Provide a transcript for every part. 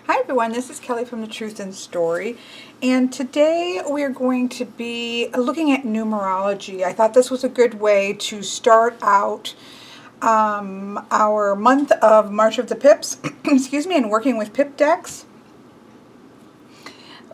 Hi everyone, this is Kelly from The Truth in Story, and today we are going to be looking at numerology. I thought this was a good way to start out our month of March of the Pips, excuse me, and working with pip decks.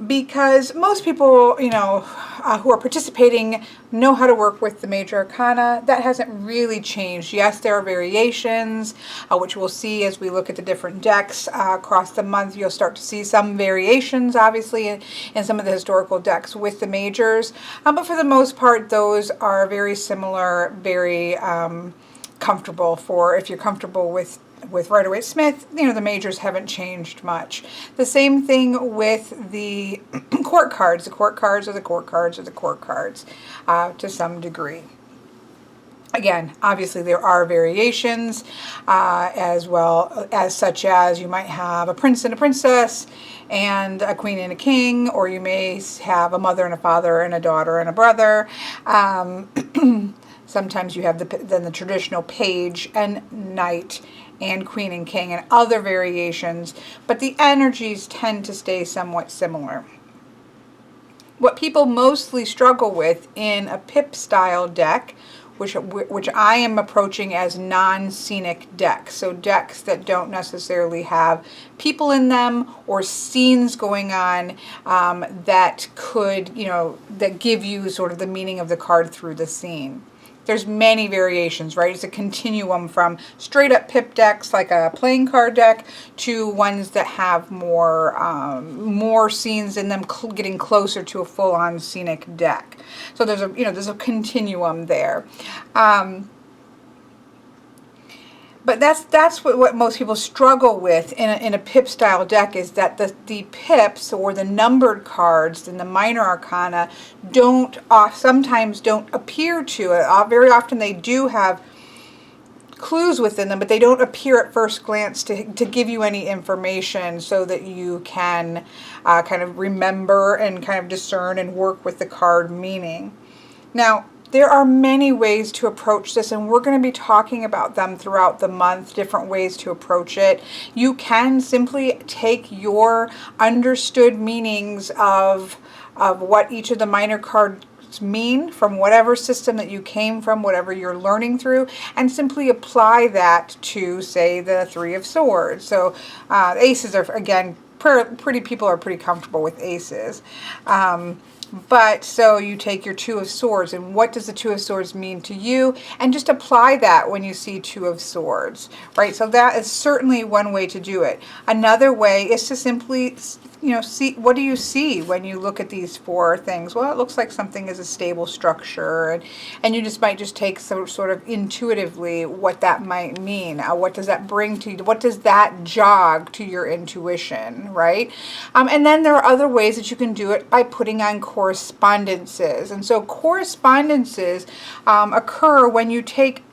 Because most people, who are participating know how to work with the major arcana. That hasn't really changed. Yes, there are variations, which we'll see as we look at the different decks across the month. You'll start to see some variations, obviously, in some of the historical decks with the majors. But for the most part, those are very similar, very comfortable for if you're comfortable with Rider-Waite-Smith. The majors haven't changed much. The same thing with the court cards. The court cards are the court cards are the court cards to some degree. Again, obviously there are variations as well, as such as you might have a prince and a princess and a queen and a king, or you may have a mother and a father and a daughter and a brother. Sometimes you have the traditional page and knight and queen and king and other variations, but the energies tend to stay somewhat similar. What people mostly struggle with in a pip style deck, which I am approaching as non-scenic decks, so decks that don't necessarily have people in them or scenes going on that could, that give you sort of the meaning of the card through the scene. There's many variations, right? It's a continuum from straight up pip decks like a playing card deck to ones that have more scenes in them, getting closer to a full-on scenic deck. So there's a continuum there. But that's what most people struggle with in a pip style deck, is that the pips or the numbered cards in the minor arcana sometimes don't appear to. Very often they do have clues within them, but they don't appear at first glance to give you any information so that you can kind of remember and kind of discern and work with the card meaning. Now, there are many ways to approach this, and we're going to be talking about them throughout the month, different ways to approach it. You can simply take your understood meanings of what each of the minor cards mean from whatever system that you came from, whatever you're learning through, and simply apply that to, say, the Three of Swords. So aces are, again, people are pretty comfortable with aces. But so you take your Two of Swords, and what does the Two of Swords mean to you? And just apply that when you see Two of Swords, right? So that is certainly one way to do it. Another way is to simply, see, what do you see when you look at these four things? Well, it looks like something is a stable structure, and you might take sort of intuitively what that might mean. What does that bring to you? What does that jog to your intuition, right? And then there are other ways that you can do it by putting on correspondences. And so correspondences occur when you take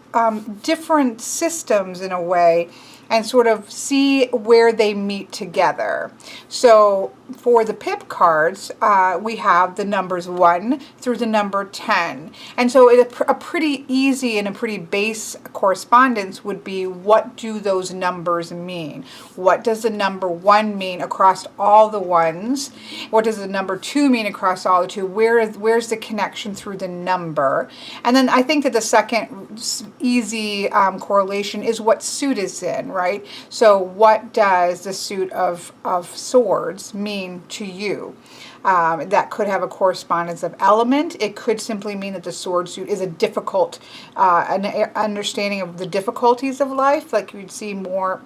different systems in a way and sort of see where they meet together. So for the pip cards, we have the numbers 1 through the number 10. And so a pretty easy and a pretty base correspondence would be, what do those numbers mean? What does the number 1 mean across all the ones? What does the number 2 mean across all the 2? Where's the connection through the number? And then I think that the second easy correlation is what suit is in, right? So what does the suit of swords mean to you? That could have a correspondence of element. It could simply mean that the sword suit is a difficult an understanding of the difficulties of life, like you'd see more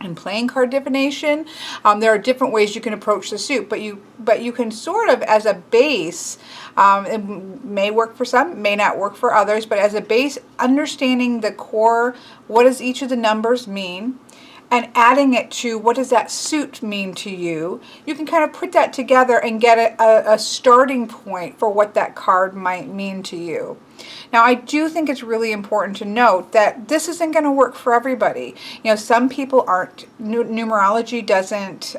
in playing card divination. There are different ways you can approach the suit, but you can sort of, as a base, it may work for some, may not work for others, but as a base, understanding the core, what does each of the numbers mean, and adding it to what does that suit mean to you, you can kind of put that together and get a starting point for what that card might mean to you. Now, I do think it's really important to note that this isn't going to work for everybody. Some people aren't, numerology doesn't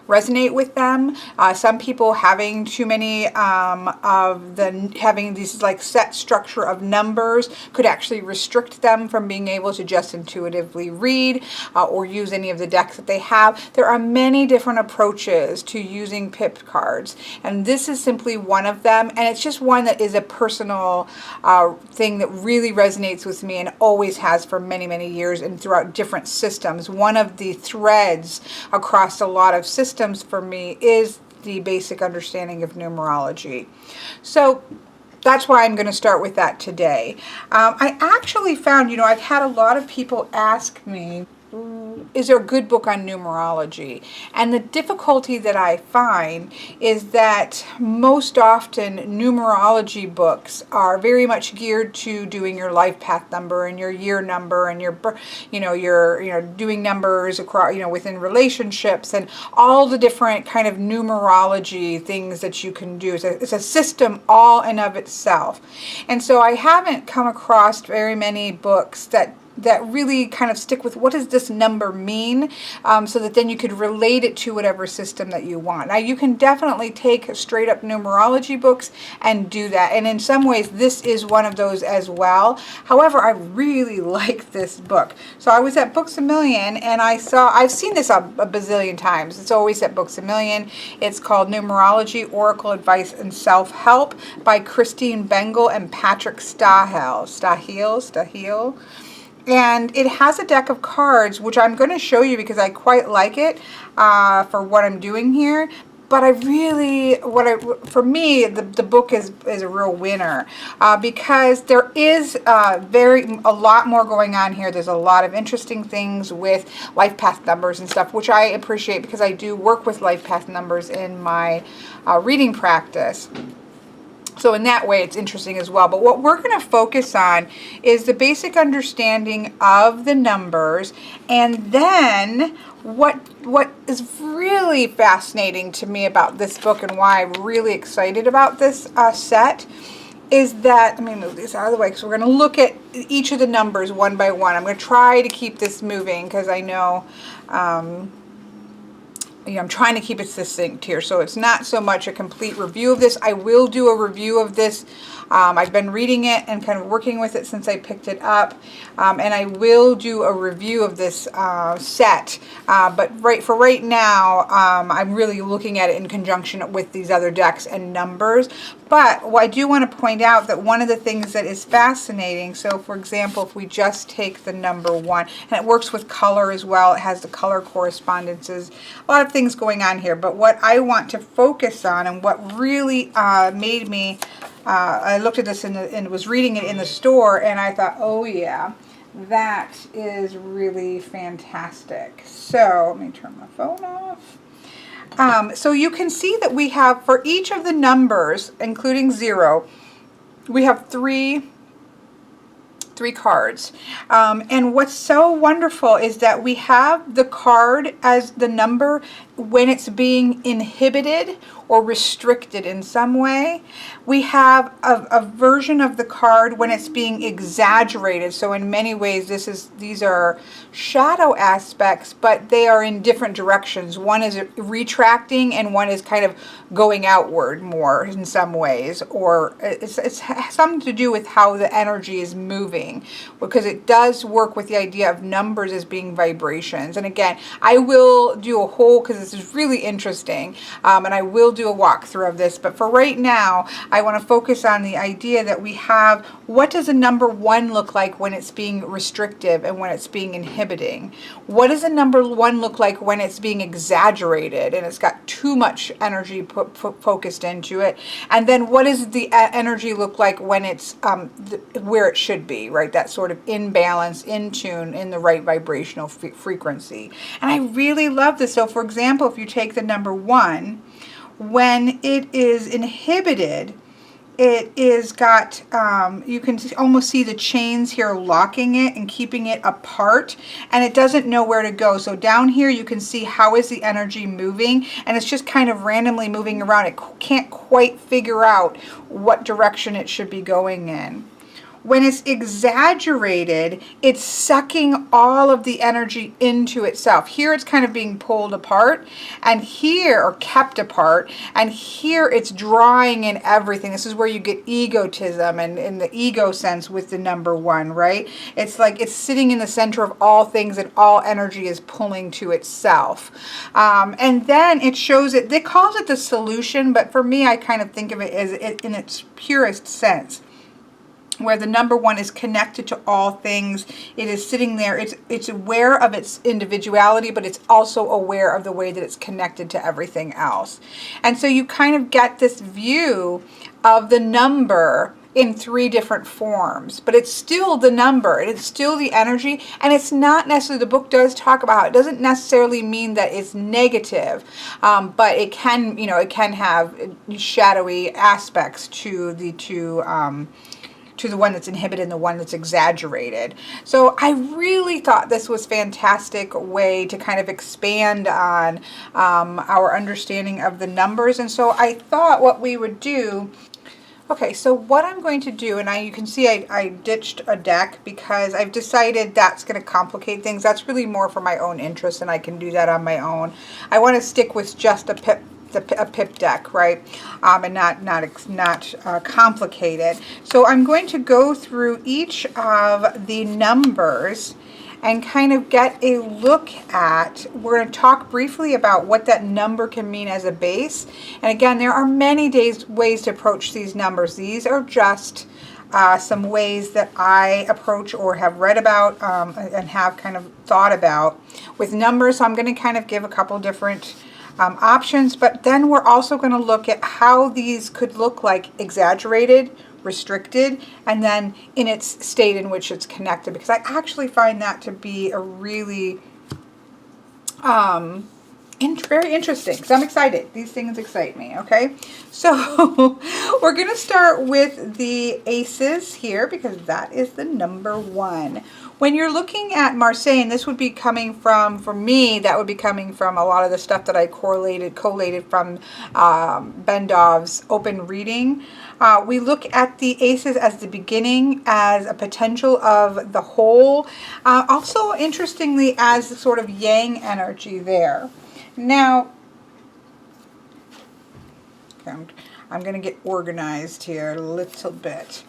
resonate with them. Some people having too many having these like set structure of numbers could actually restrict them from being able to just intuitively read or use any of the decks that they have. There are many different approaches to using pip cards, and this is simply one of them, and it's just one that is a personal thing that really resonates with me and always has for many, many years and throughout different systems. One of the threads across a lot of systems for me is the basic understanding of numerology. So that's why I'm going to start with that today. I actually found, I've had a lot of people ask me, is there a good book on numerology? And the difficulty that I find is that most often numerology books are very much geared to doing your life path number and your year number and your doing numbers across, within relationships and all the different kind of numerology things that you can do. It's a system all in of itself. And so I haven't come across very many books that really kind of stick with what does this number mean, so that then you could relate it to whatever system that you want. Now you can definitely take straight up numerology books and do that, and in some ways this is one of those as well. However, I really like this book. So I was at Books A Million and I've seen this a bazillion times. It's always at Books A Million. It's called Numerology, Oracle Advice and Self-Help by Christine Bengal and Patrick Stahel. And it has a deck of cards, which I'm going to show you because I quite like it for what I'm doing here. But for me, the book is a real winner because there is a lot more going on here. There's a lot of interesting things with life path numbers and stuff, which I appreciate because I do work with life path numbers in my reading practice. So in that way, it's interesting as well. But what we're going to focus on is the basic understanding of the numbers. And then what is really fascinating to me about this book and why I'm really excited about this set is that, let me move this out of the way because we're going to look at each of the numbers one by one. I'm going to try to keep this moving because I know I'm trying to keep it succinct here, so it's not so much a complete review of this. I will do a review of this. I've been reading it and kind of working with it since I picked it up, and I will do a review of this set. But for right now, I'm really looking at it in conjunction with these other decks and numbers. But I do want to point out that one of the things that is fascinating, so for example, if we just take the number 1, and it works with color as well, it has the color correspondences, a lot of things going on here. But what I want to focus on and what really made me, I looked at this and was reading it in the store and I thought, oh yeah, that is really fantastic. So let me turn my phone off. So you can see that we have, for each of the numbers, including 0, we have three cards. And what's so wonderful is that we have the card as the number when it's being inhibited or restricted in some way. We have a version of the card when it's being exaggerated. So in many ways, these are shadow aspects, but they are in different directions. One is retracting and one is kind of going outward more in some ways, or it's something to do with how the energy is moving, because it does work with the idea of numbers as being vibrations. And again, I will do a whole, because this is really interesting, and I will do a walkthrough of this, but for right now, I want to focus on the idea that we have, what does a number 1 look like when it's being restrictive and when it's being inhibiting? What does a number 1 look like when it's being exaggerated and it's got too much energy focused into it? And then what does the energy look like when it's where it should be, right? That sort of in balance, in tune, in the right vibrational frequency. And I really love this. So for example, if you take the number 1, when it is inhibited, it is got, you can almost see the chains here locking it and keeping it apart, and it doesn't know where to go. So down here you can see how is the energy moving, and it's just kind of randomly moving around. It can't quite figure out what direction it should be going in. When it's exaggerated, it's sucking all of the energy into itself. Here it's kind of being pulled apart, and here, or kept apart, and here it's drawing in everything. This is where you get egotism and in the ego sense with the number 1, right? It's like it's sitting in the center of all things and all energy is pulling to itself. And then it shows it, they calls it the solution, but for me, I kind of think of it as in its purest sense, where the number 1 is connected to all things. It is sitting there. It's aware of its individuality, but it's also aware of the way that it's connected to everything else. And so you kind of get this view of the number in 3 different forms, but it's still the number, and it's still the energy, and it's not necessarily, the book does talk about it doesn't necessarily mean that it's negative, but it can, it can have shadowy aspects to the two, to the one that's inhibited and the one that's exaggerated. So I really thought this was a fantastic way to kind of expand on our understanding of the numbers. And so I thought what we would do, okay, so what I'm going to do, and you can see I ditched a deck because I've decided that's going to complicate things. That's really more for my own interest, and I can do that on my own. I want to stick with just a pip deck, right? And not complicate it. So I'm going to go through each of the numbers and kind of get a look at, we're going to talk briefly about what that number can mean as a base. And again, there are many ways to approach these numbers. These are just some ways that I approach or have read about and have kind of thought about with numbers. So I'm going to kind of give a couple different options, but then we're also going to look at how these could look like exaggerated, restricted, and then in its state in which it's connected, because I actually find that to be a really very interesting. So I'm excited. These things excite me. Okay, so we're going to start with the aces here because that is the number 1. When you're looking at Marseille, and this would be coming from, for me, that would be coming from a lot of the stuff that I collated from Bendov's open reading. We look at the aces as the beginning, as a potential of the whole. Also, interestingly, as the sort of yang energy there. Now, I'm going to get organized here a little bit.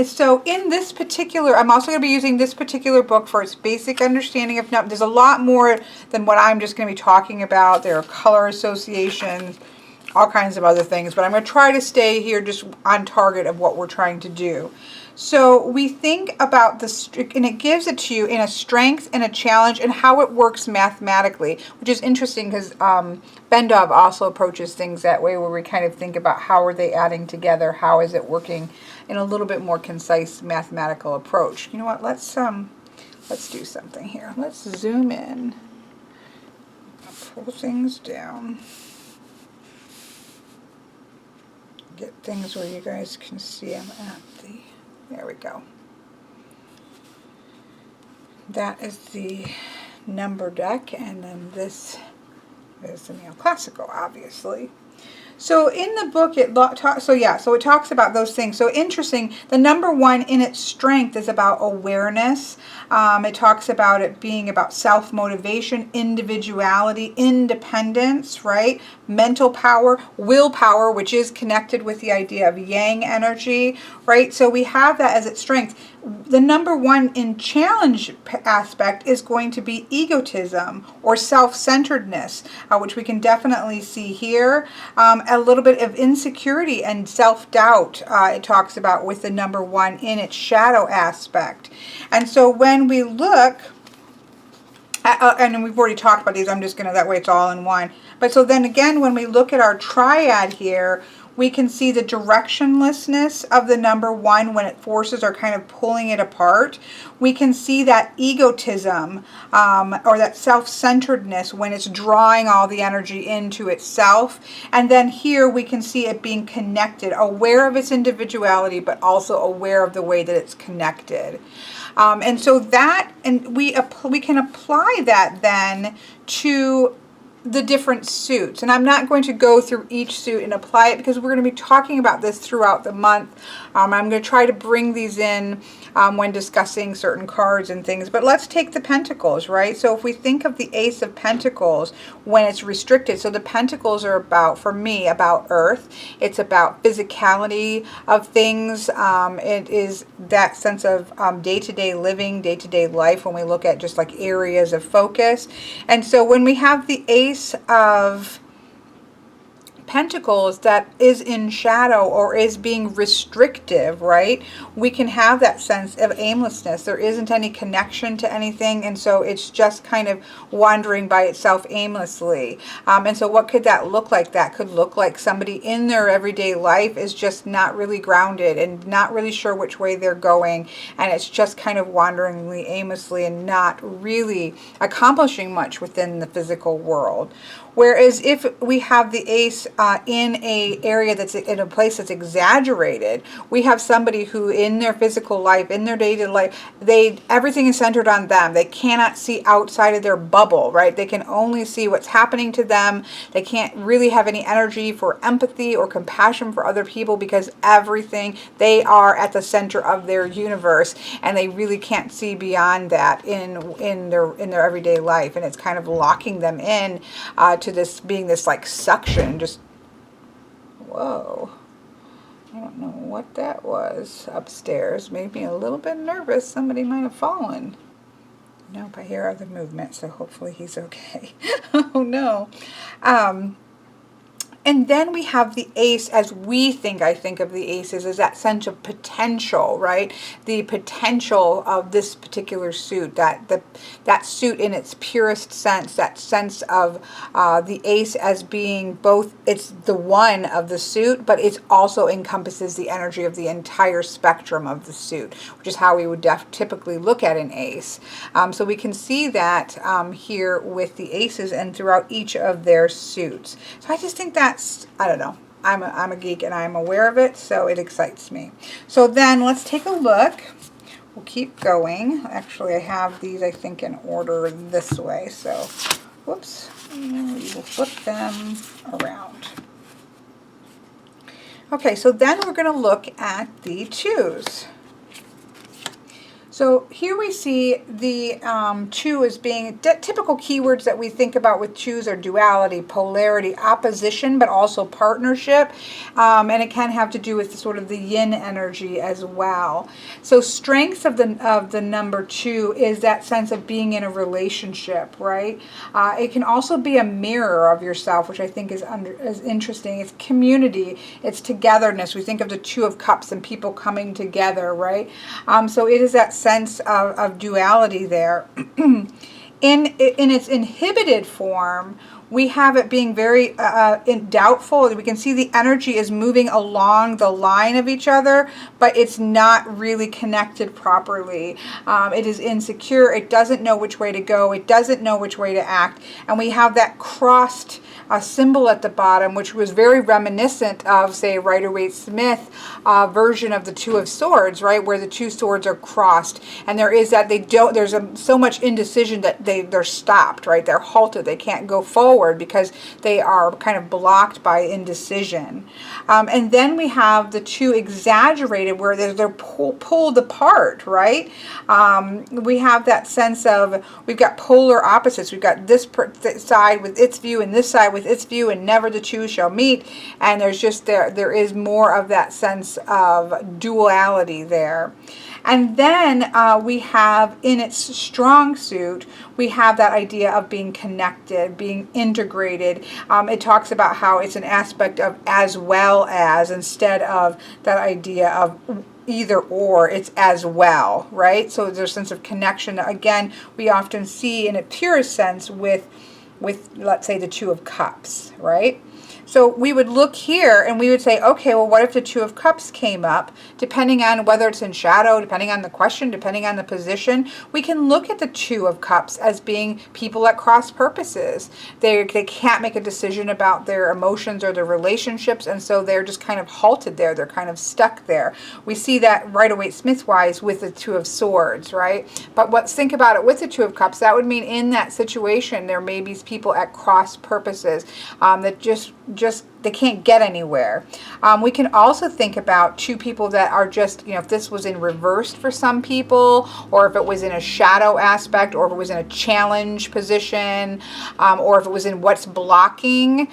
So in this particular, I'm also going to be using this particular book for its basic understanding of numbers. There's a lot more than what I'm just going to be talking about. There are color associations, all kinds of other things, but I'm going to try to stay here just on target of what we're trying to do. So we think about and it gives it to you in a strength and a challenge and how it works mathematically, which is interesting because Bendov also approaches things that way, where we kind of think about how are they adding together, how is it working in a little bit more concise mathematical approach. You know what? Let's do something here. Let's zoom in, pull things down, get things where you guys can see them at the. There we go. That is the number deck, and then this is the neoclassical, obviously. So in the book, it talks about those things. So interesting, the number 1 in its strength is about awareness. It talks about it being about self-motivation, individuality, independence, right? Mental power, willpower, which is connected with the idea of yang energy, right? So we have that as its strength. The number 1 in challenge aspect is going to be egotism or self-centeredness, which we can definitely see here. A little bit of insecurity and self-doubt it talks about with the number 1 in its shadow aspect. And so when we look, and we've already talked about these, I'm just going to, that way it's all in one. But so then again, when we look at our triad here, we can see the directionlessness of the number 1 when forces are kind of pulling it apart. We can see that egotism or that self-centeredness when it's drawing all the energy into itself. And then here we can see it being connected, aware of its individuality, but also aware of the way that it's connected. And so that, and we can apply that then to the different suits. And I'm not going to go through each suit and apply it because we're going to be talking about this throughout the month. I'm going to try to bring these in when discussing certain cards and things. But let's take the Pentacles, right? So if we think of the Ace of Pentacles when it's restricted, so the Pentacles are about, for me, about earth. It's about physicality of things. It is that sense of day-to-day living, day-to-day life when we look at just like areas of focus. And so when we have the Ace of Pentacles that is in shadow or is being restrictive, right? We can have that sense of aimlessness. There isn't any connection to anything, and so it's just kind of wandering by itself aimlessly. And so what could that look like? That could look like somebody in their everyday life is just not really grounded and not really sure which way they're going, and it's just kind of wanderingly aimlessly and not really accomplishing much within the physical world. Whereas if we have the Ace in a area that's in a place that's exaggerated, we have somebody who in their physical life, in their day-to-day life, everything is centered on them. They cannot see outside of their bubble, right? They can only see what's happening to them. They can't really have any energy for empathy or compassion for other people because they are at the center of their universe, and they really can't see beyond that in their everyday life, and it's kind of locking them in to this being this like suction. Just whoa, I don't know what that was upstairs. Made me a little bit nervous. Somebody might have fallen. Nope, I hear other movement, so hopefully he's okay. Oh no. And then we have the Ace, as I think of the Aces, as that sense of potential, right? The potential of this particular suit, that suit in its purest sense, that sense of the Ace as being both, it's the one of the suit, but it also encompasses the energy of the entire spectrum of the suit, which is how we would typically look at an Ace. So we can see that here with the Aces and throughout each of their suits. So I just think that I don't know. I'm a geek and I'm aware of it, so it excites me. So then let's take a look. We'll keep going. Actually, I have these, I think, in order this way. So, whoops. We will flip them around. Okay, so then we're going to look at the twos. So here we see the two as being typical keywords that we think about with twos are duality, polarity, opposition, but also partnership. And it can have to do with sort of the yin energy as well. So strength of the number two is that sense of being in a relationship, right? It can also be a mirror of yourself, which I think is interesting. It's community, it's togetherness. We think of the Two of Cups and people coming together, right? So it is that sense of duality there. In its inhibited form, we have it being very doubtful. We can see the energy is moving along the line of each other, but it's not really connected properly. It is insecure. It doesn't know which way to go. It doesn't know which way to act. And we have that crossed symbol at the bottom, which was very reminiscent of, say, Rider-Waite-Smith version of the Two of Swords, right, where the two swords are crossed, and there is that there's so much indecision that they're stopped, right, they're halted, they can't go forward because they are kind of blocked by indecision. And then we have the two exaggerated, where they're pulled apart, right? We have that sense of, we've got polar opposites. We've got this side with its view and this side with its view, and never the two shall meet. And there's just there is more of that sense of duality there. And then we have in its strong suit, we have that idea of being connected, being integrated. It talks about how it's an aspect of as well as, instead of that idea of either or, it's as well, right? So there's a sense of connection. Again, we often see in a purest sense with let's say the Two of Cups, right? So we would look here and we would say, okay, well, what if the Two of Cups came up? Depending on whether it's in shadow, depending on the question, depending on the position, we can look at the Two of Cups as being people at cross purposes. They can't make a decision about their emotions or their relationships, and so they're just kind of halted there. They're kind of stuck there. We see that Rider-Waite-Smith-wise with the Two of Swords, right? But think about it with the Two of Cups. That would mean in that situation, there may be people at cross purposes, that just they can't get anywhere. We can also think about two people that are just, if this was in reverse for some people, or if it was in a shadow aspect, or if it was in a challenge position, or if it was in what's blocking.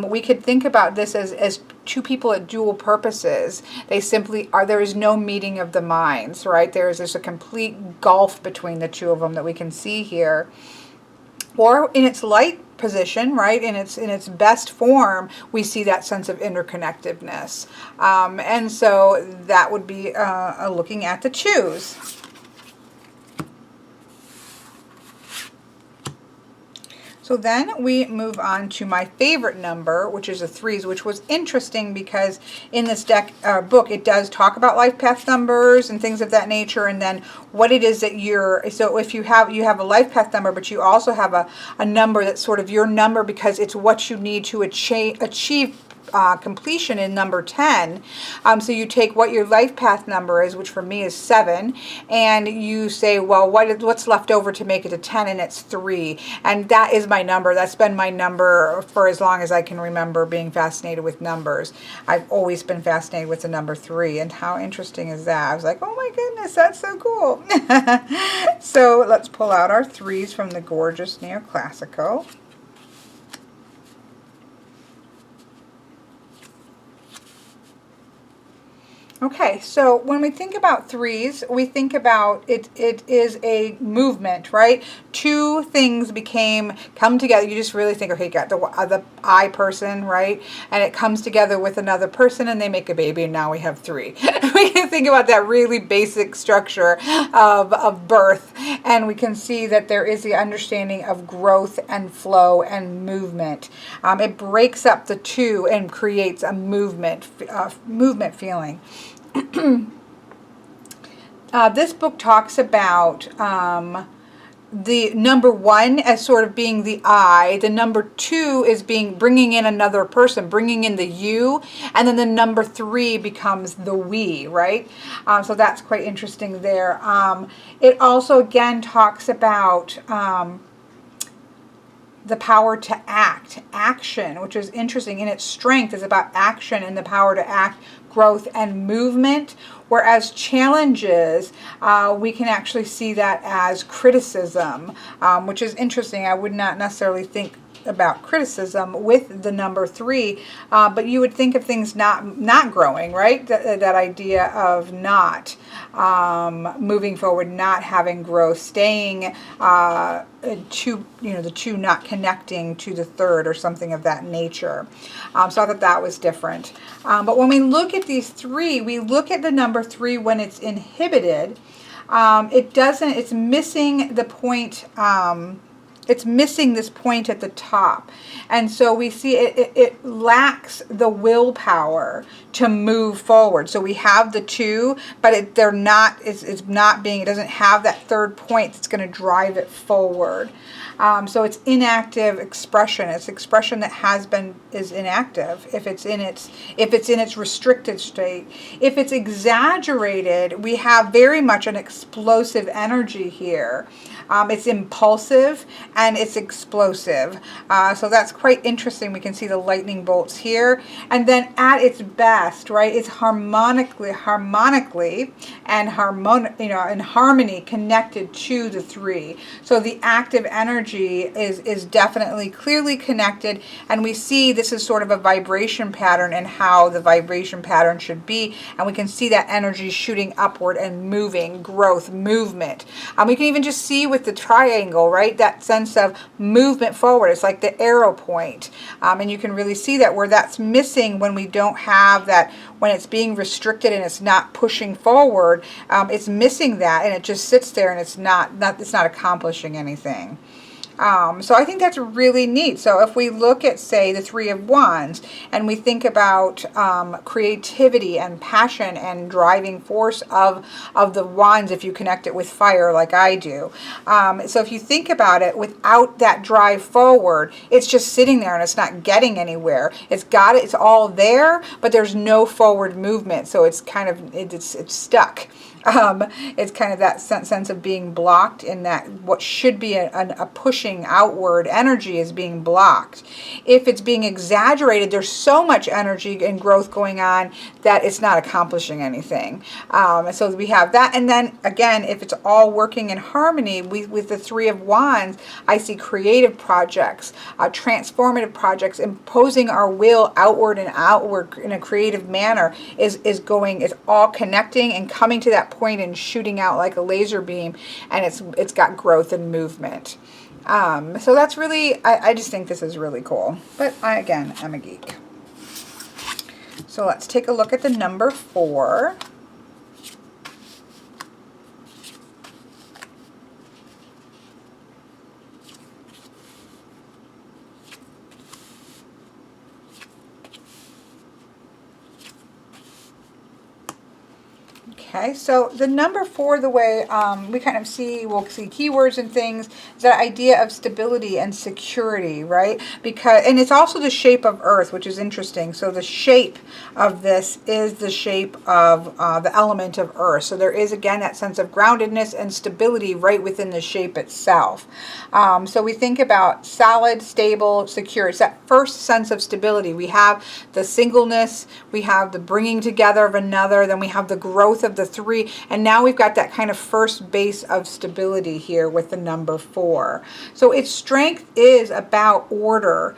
We could think about this as two people at dual purposes. They simply are, there is no meeting of the minds, right? There's a complete gulf between the two of them that we can see here. Or in its light position, right, in its best form, we see that sense of interconnectedness. And so that would be looking at the twos. So then we move on to my favorite number, which is the threes, which was interesting because in this book, it does talk about life path numbers and things of that nature, and then what it is that so if you have a life path number, but you also have a number that's sort of your number because it's what you need to achieve completion in number 10. So you take what your life path number is, which for me is 7, and you say, well, what's left over to make it a 10, and it's 3. And that is my number. That's been my number for as long as I can remember being fascinated with numbers. I've always been fascinated with the number 3, and how interesting is that? I was like, oh my goodness, that's so cool. So let's pull out our 3s from the gorgeous Neoclassical. Okay, so when we think about 3s, we think about it is a movement, right? Two things come together. You just really think, okay, you got the I person, right? And it comes together with another person and they make a baby, and now we have 3. We can think about that really basic structure of birth, and we can see that there is the understanding of growth and flow and movement. It breaks up the two and creates a movement feeling. This book talks about the number 1 as sort of being the I, the number 2 is bringing in another person, bringing in the you, and then the number 3 becomes the we, right? So that's quite interesting there. It also again talks about the power to action, which is interesting. In its strength is about action and the power to act, growth and movement, whereas challenges, we can actually see that as criticism, which is interesting. I would not necessarily think about criticism with the number 3, but you would think of things not growing, right? That idea of not moving forward, not having growth, staying the 2 not connecting to the 3rd or something of that nature. So I thought that was different. But when we look at these 3, we look at the number 3 when it's inhibited. It's missing the point. It's missing this point at the top. And so we see it lacks the willpower to move forward. So we have the 2, but it doesn't have that 3rd point that's going to drive it forward. So it's inactive expression. It's expression that is inactive if it's in its restricted state. If it's exaggerated, we have very much an explosive energy here. It's impulsive and it's explosive. So that's quite interesting. We can see the lightning bolts here. And then at its best, right, it's harmonically and in harmony connected to the 3. So the active energy is definitely clearly connected, and we see this is sort of a vibration pattern and how the vibration pattern should be, and we can see that energy shooting upward and moving, growth, movement. We can even just see with the triangle, right, that sense of movement forward. It's like the arrow point, and you can really see that where that's missing when we don't have that, when it's being restricted and it's not pushing forward. It's missing that, and it just sits there and it's not accomplishing anything. So I think that's really neat. So if we look at, say, the 3 of Wands, and we think about creativity and passion and driving force of the Wands, if you connect it with fire like I do. So if you think about it, without that drive forward, it's just sitting there and it's not getting anywhere. It's all there, but there's no forward movement. So it's kind of, it's stuck. It's kind of that sense of being blocked, in that what should be a pushing outward energy is being blocked. If it's being exaggerated, there's so much energy and growth going on that it's not accomplishing anything. So we have that. And then again, if it's all working in harmony, with the Three of Wands, I see creative projects, transformative projects, imposing our will outward and outward in a creative manner is all connecting and coming to that point and shooting out like a laser beam, and it's got growth and movement. So that's really, I just think this is really cool. But again, I'm a geek. So let's take a look at the number 4. Okay, so the number 4, the way we kind of see, we'll see keywords and things, is that idea of stability and security, right? And it's also the shape of Earth, which is interesting. So the shape of this is the shape of the element of Earth. So there is, again, that sense of groundedness and stability right within the shape itself. So we think about solid, stable, secure. It's that first sense of stability. We have the singleness, we have the bringing together of another, then we have the growth of the 3, and now we've got that kind of first base of stability here with the number 4. So its strength is about order.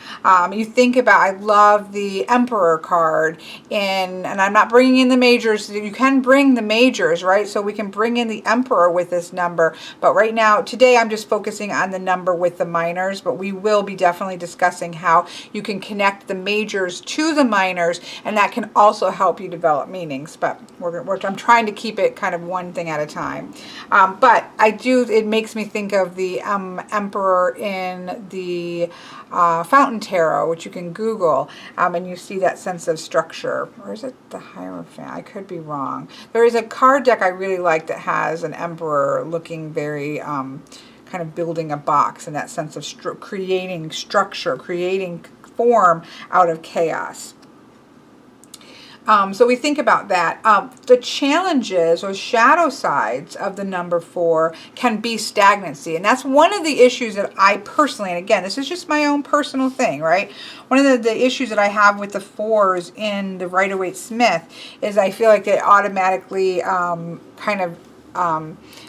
You think about, I love the Emperor card, and I'm not bringing in the majors. You can bring the majors, right? So we can bring in the Emperor with this number, but right now, today, I'm just focusing on the number with the minors, but we will be definitely discussing how you can connect the majors to the minors, and that can also help you develop meanings. But I'm trying to keep it kind of one thing at a time. But it makes me think of the Emperor in the Fountain Tarot, which you can Google, and you see that sense of structure. Or is it the Hierophant? I could be wrong. There is a card deck I really like that has an Emperor looking very kind of building a box, and that sense of creating structure, creating form out of chaos. So we think about that. The challenges or shadow sides of the number 4 can be stagnancy. And that's one of the issues that I personally, and again, this is just my own personal thing, right? One of the issues that I have with the 4s in the Rider-Waite-Smith is I feel like it automatically kind of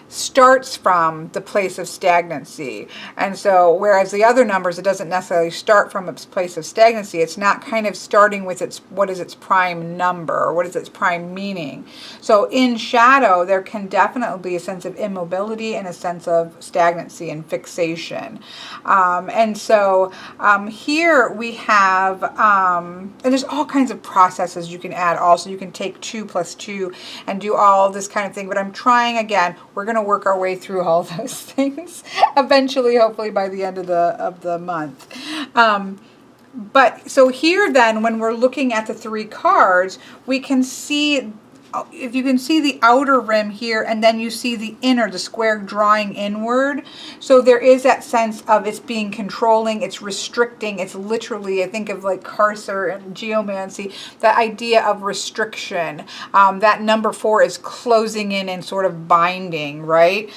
starts from the place of stagnancy. And so whereas the other numbers, it doesn't necessarily start from its place of stagnancy. It's not kind of starting with what is its prime number, or what is its prime meaning. So in shadow, there can definitely be a sense of immobility and a sense of stagnancy and fixation. And so here we have, and there's all kinds of processes you can add. Also, you can take 2 + 2 and do all this kind of thing. But I'm trying, again, we're going to work our way through all those things eventually, hopefully by the end of the month. But so here then, when we're looking at the 3 cards, we can see, if you can see the outer rim here, and then you see the inner, the square drawing inward. So there is that sense of it's being controlling, it's restricting, it's literally, I think of like Carcer and Geomancy, that idea of restriction. That number 4 is closing in and sort of binding, right?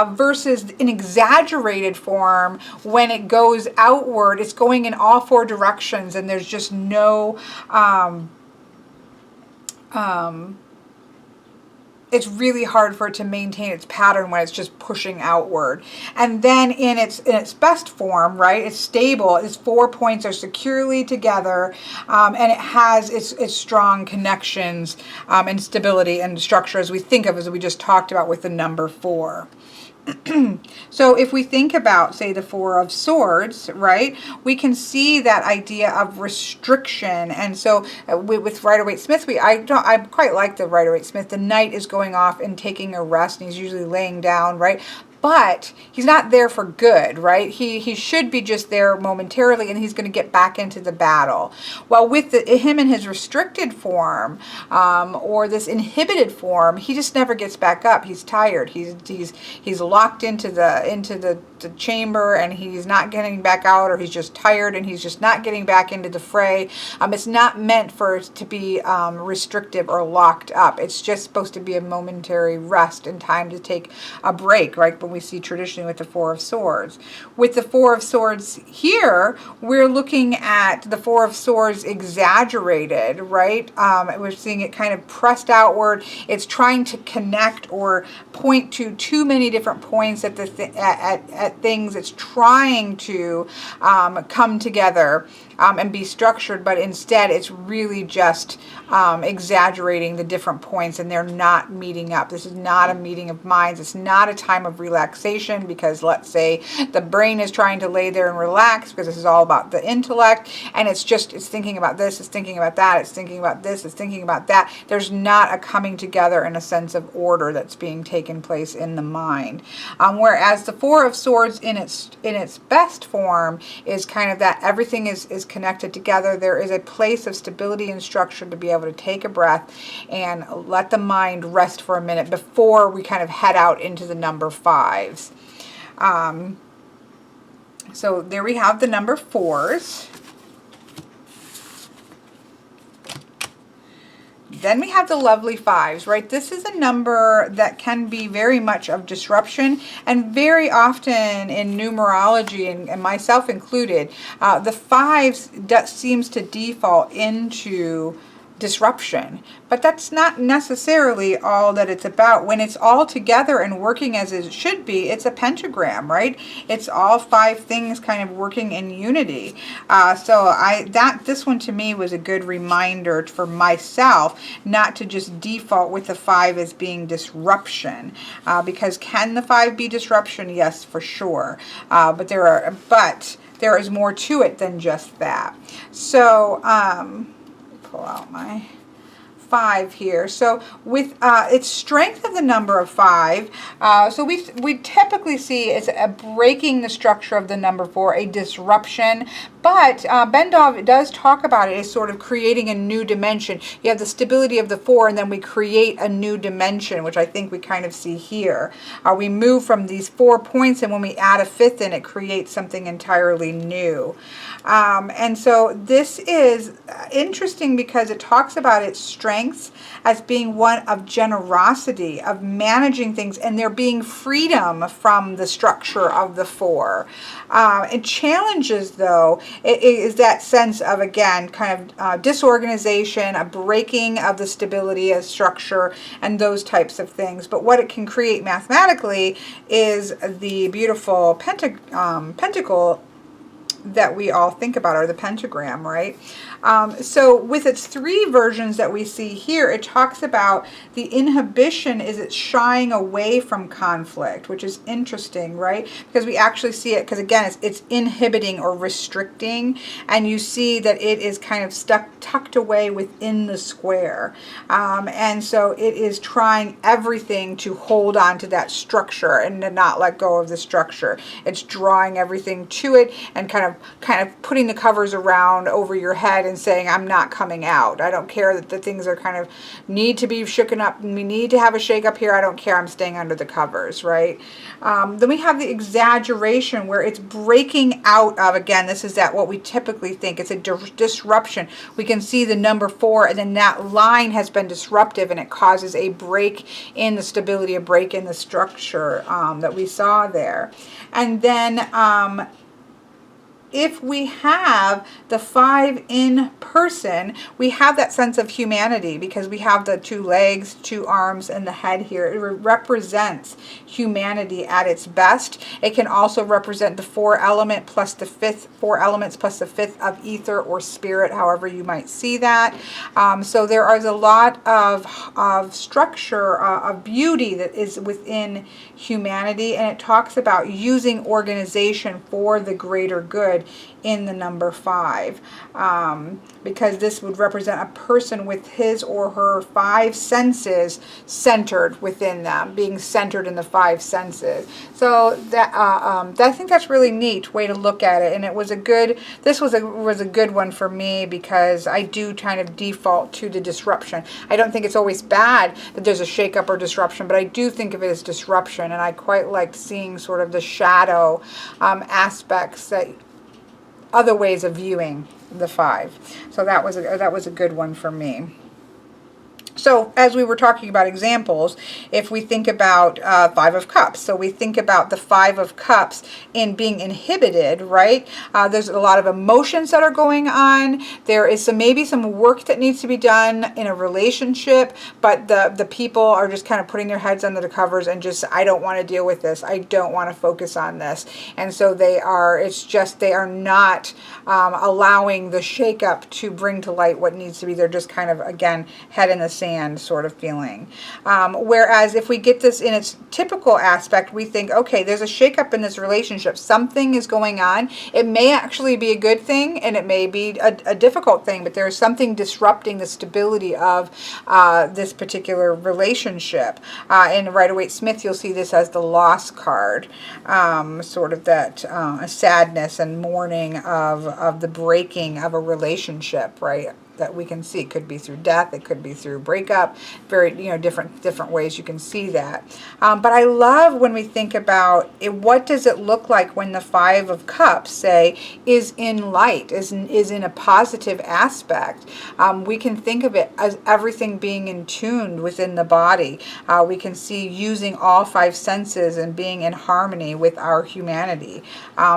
Versus an exaggerated form, when it goes outward, it's going in all 4 directions, and there's just no it's really hard for it to maintain its pattern when it's just pushing outward. And then in its best form, right, it's stable. Its 4 points are securely together, and it has its strong connections and stability and structure, as we think of, as we just talked about with the number 4. So if we think about, say, the 4 of Swords, right, we can see that idea of restriction. And so with Rider-Waite-Smith, I quite like the Rider-Waite-Smith. The knight is going off and taking a rest, and he's usually laying down, right? but he's not there for good, right? He should be just there momentarily, and he's going to get back into the battle. Well, with him in his restricted form, or this inhibited form, he just never gets back up. He's tired. He's locked into the chamber, and he's not getting back out, or he's just tired and he's just not getting back into the fray. It's not meant for it to be restrictive or locked up. It's just supposed to be a momentary rest and time to take a break, right? When we see traditionally with the Four of Swords. With the Four of Swords here, we're looking at the Four of Swords exaggerated, right? We're seeing it kind of pressed outward. It's trying to connect or point to too many different points at at things. It's trying to come together and be structured, but instead it's really just exaggerating the different points, and they're not meeting up. This is not a meeting of minds. It's not a time of relaxation, because let's say the brain is trying to lay there and relax, because this is all about the intellect, and it's thinking about this, it's thinking about that, it's thinking about this, it's thinking about that. There's not a coming together in a sense of order that's being taken place in the mind. Whereas the Four of Swords in its best form is kind of that everything is connected together. There is a place of stability and structure to be able to take a breath and let the mind rest for a minute before we kind of head out into the number fives. So there we have the number fours. Then we have the lovely fives, right? This is a number that can be very much of disruption, and very often in numerology, and myself included, the fives seems to default into disruption. But that's not necessarily all that it's about. When it's all together and working as it should be, it's a pentagram, right? It's all five things kind of working in unity. This one to me was a good reminder for myself not to just default with the five as being disruption, because can the five be disruption? Yes, for sure. But there is more to it than just that. So pull out my five here. So with its strength of the number of five, so we typically see it's a breaking the structure of the number four, a disruption. But Bendov does talk about it as sort of creating a new dimension. You have the stability of the four, and then we create a new dimension, which I think we kind of see here. We move from these 4 points, and when we add a fifth in, it creates something entirely new. And so this is interesting because it talks about its strengths as being one of generosity, of managing things, and there being freedom from the structure of the four. It challenges, though, it is that sense of, again, kind of disorganization, a breaking of the stability of structure, and those types of things. But what it can create mathematically is the beautiful pentacle that we all think about, or the pentagram, right? So with its 3 versions that we see here, it talks about the inhibition is it's shying away from conflict, which is interesting, right? Because we actually see it, because again, it's inhibiting or restricting, and you see that it is kind of tucked away within the square. And so it is trying everything to hold on to that structure and to not let go of the structure. It's drawing everything to it and kind of putting the covers around over your head and saying, I'm not coming out. I don't care that the things are kind of need to be shooken up and we need to have a shake up here. I don't care. I'm staying under the covers, right? Then we have the exaggeration where it's breaking out of, again, this is what we typically think. It's a disruption. We can see the number 4, and then that line has been disruptive, and it causes a break in the stability, a break in the structure that we saw there. And then if we have the 5 in person, we have that sense of humanity because we have the 2 legs, 2 arms, and the head here. It represents humanity at its best. It can also represent the 4 elements plus the 5th of ether or spirit, however you might see that. So there is a lot of structure, of beauty that is within humanity, and it talks about using organization for the greater good represented in the number 5, because this would represent a person with his or her 5 senses centered within them, being centered in the 5 senses. So that I think that's really neat way to look at it, and it was a good. This was a good one for me, because I do kind of default to the disruption. I don't think it's always bad that there's a shakeup or disruption, but I do think of it as disruption, and I quite liked seeing sort of the shadow aspects, that other ways of viewing the 5. So that was a good one for me. So as we were talking about examples, if we think about 5 of Cups, so we think about the 5 of Cups in being inhibited, right? There's a lot of emotions that are going on. There is maybe some work that needs to be done in a relationship, but the people are just kind of putting their heads under the covers and just, I don't want to deal with this. I don't want to focus on this. And so they are not allowing the shakeup to bring to light what needs to be. They're just kind of, again, head in the sand sort of feeling. Whereas if we get this in its typical aspect, we think, okay, there's a shakeup in this relationship. Something is going on. It may actually be a good thing, and it may be a difficult thing, but there is something disrupting the stability of this particular relationship. In Rider-Waite-Smith, you'll see this as the loss card, sort of that sadness and mourning of the breaking of a relationship, right? That we can see. It could be through death, it could be through breakup, very, different ways you can see that. But I love when we think about it, what does it look like when the 5 of Cups, say, is in light, is in a positive aspect. We can think of it as everything being in tune within the body. We can see using all 5 senses and being in harmony with our humanity.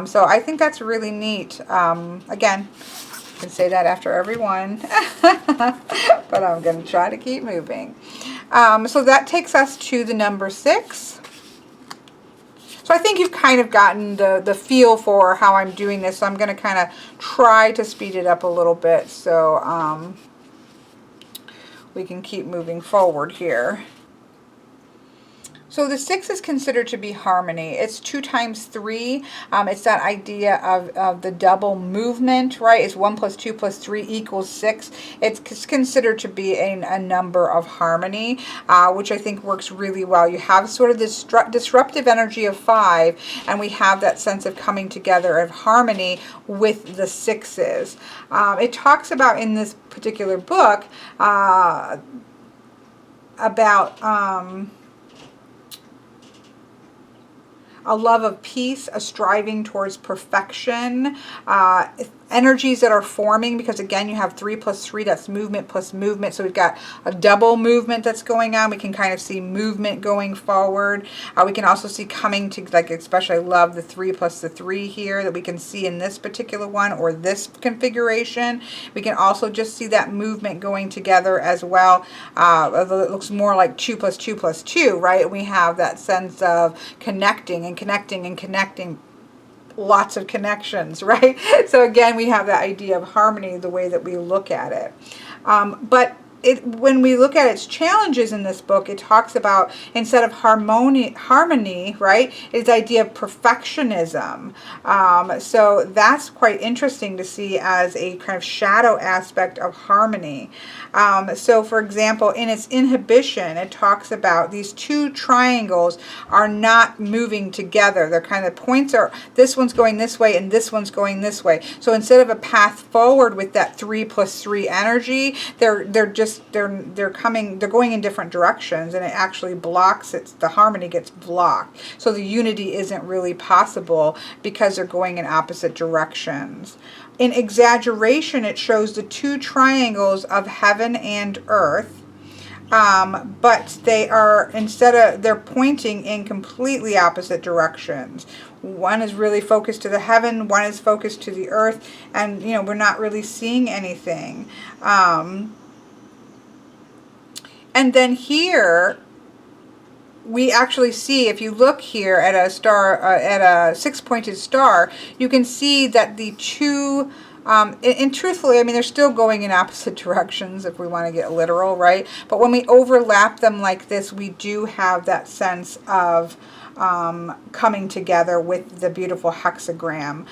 So I think that's really neat. Again, can say that after every one, but I'm going to try to keep moving. So that takes us to the number 6. So I think you've kind of gotten the feel for how I'm doing this. So I'm going to kind of try to speed it up a little bit, so we can keep moving forward here. So the 6 is considered to be harmony. It's 2 times 3. It's that idea of the double movement, right? It's 1 plus 2 plus 3 equals 6. It's considered to be a number of harmony, which I think works really well. You have sort of this disruptive energy of 5, and we have that sense of coming together of harmony with the 6s. It talks about, in this particular book, about a love of peace, a striving towards perfection, energies that are forming, because again, you have 3 plus 3, that's movement plus movement. So we've got a double movement that's going on. We can kind of see movement going forward. We can also see coming to, like, especially I love the 3 plus the 3 here that we can see in this particular one, or this configuration. We can also just see that movement going together as well. It looks more like 2 plus 2 plus 2, right? We have that sense of connecting and connecting and connecting. Lots of connections, right? So again, we have that idea of harmony, the way that we look at it. But when we look at its challenges in this book, it talks about, instead of harmony, right, it's the idea of perfectionism. So that's quite interesting to see as a kind of shadow aspect of harmony. So for example, in its inhibition, it talks about these 2 triangles are not moving together. They're kind of, points are, this one's going this way and this one's going this way. So instead of a path forward with that 3 plus 3 energy, they're going in different directions, and it actually blocks it. The harmony gets blocked. So the unity isn't really possible because they're going in opposite directions. In exaggeration, it shows the 2 triangles of heaven and earth, but they are, they're pointing in completely opposite directions. One is really focused to the heaven, one is focused to the earth, and we're not really seeing anything. And then here, we actually see, if you look here at a star, at a 6-pointed star, you can see that the 2, and truthfully, I mean, they're still going in opposite directions if we want to get literal, right? But when we overlap them like this, we do have that sense of coming together with the beautiful hexagram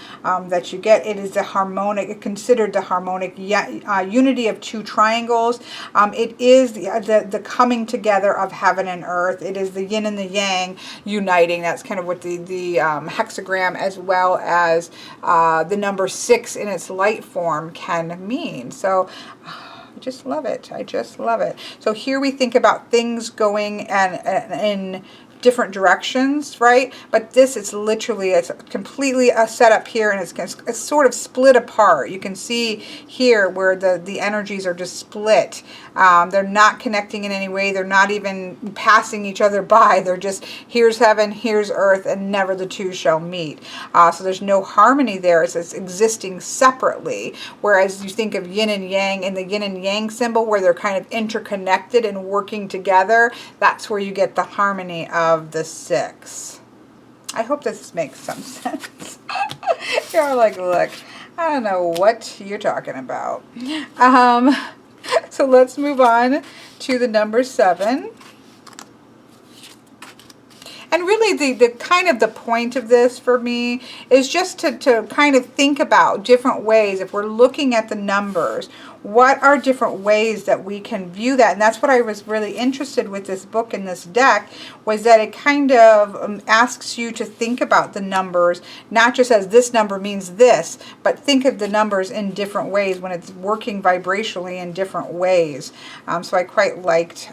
that you get. It is the harmonic, considered the harmonic unity of two triangles. It is the coming together of heaven and earth. It is the yin and the yang uniting. That's kind of what the hexagram, as well as the number 6 in its light form, can mean. So I just love it. I just love it. So here we think about things going in different directions, right? But this is literally, it's completely a setup here, and it's sort of split apart. You can see here where the energies are just split. They're not connecting in any way. They're not even passing each other by. They're just, here's heaven, here's earth, and never the two shall meet. So there's no harmony there. It's existing separately. Whereas you think of yin and yang, and the yin and yang symbol, where they're kind of interconnected and working together, that's where you get the harmony of the 6. I hope this makes some sense. You're like, look, I don't know what you're talking about. So let's move on to the number 7. And really the kind of the point of this for me is just to kind of think about different ways. If we're looking at the numbers, what are different ways that we can view that? And that's what I was really interested with this book and this deck, was that it kind of asks you to think about the numbers, not just as this number means this, but think of the numbers in different ways when it's working vibrationally in different ways. So I quite liked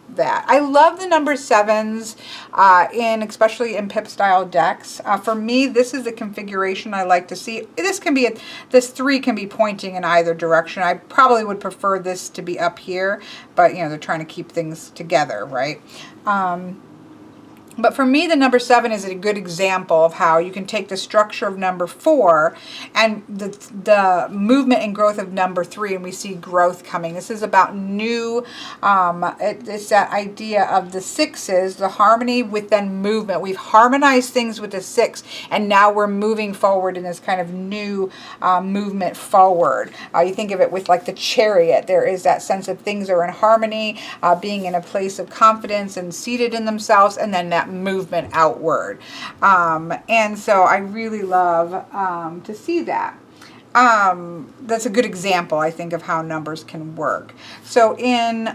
that. I love the number 7s especially in pip style decks. For me, this is the configuration I like to see. This 3 can be pointing in either direction. I probably would prefer this to be up here, but you know, they're trying to keep things together, right? But for me, the number 7 is a good example of how you can take the structure of number 4 and the movement and growth of number 3, and we see growth coming. This is about new, it's that idea of the 6s, the harmony with then movement. We've harmonized things with the 6, and now we're moving forward in this kind of new movement forward. You think of it with like the Chariot. There is that sense of things are in harmony, being in a place of confidence and seated in themselves, and then that movement outward. And so I really love to see that. That's a good example, I think, of how numbers can work. So in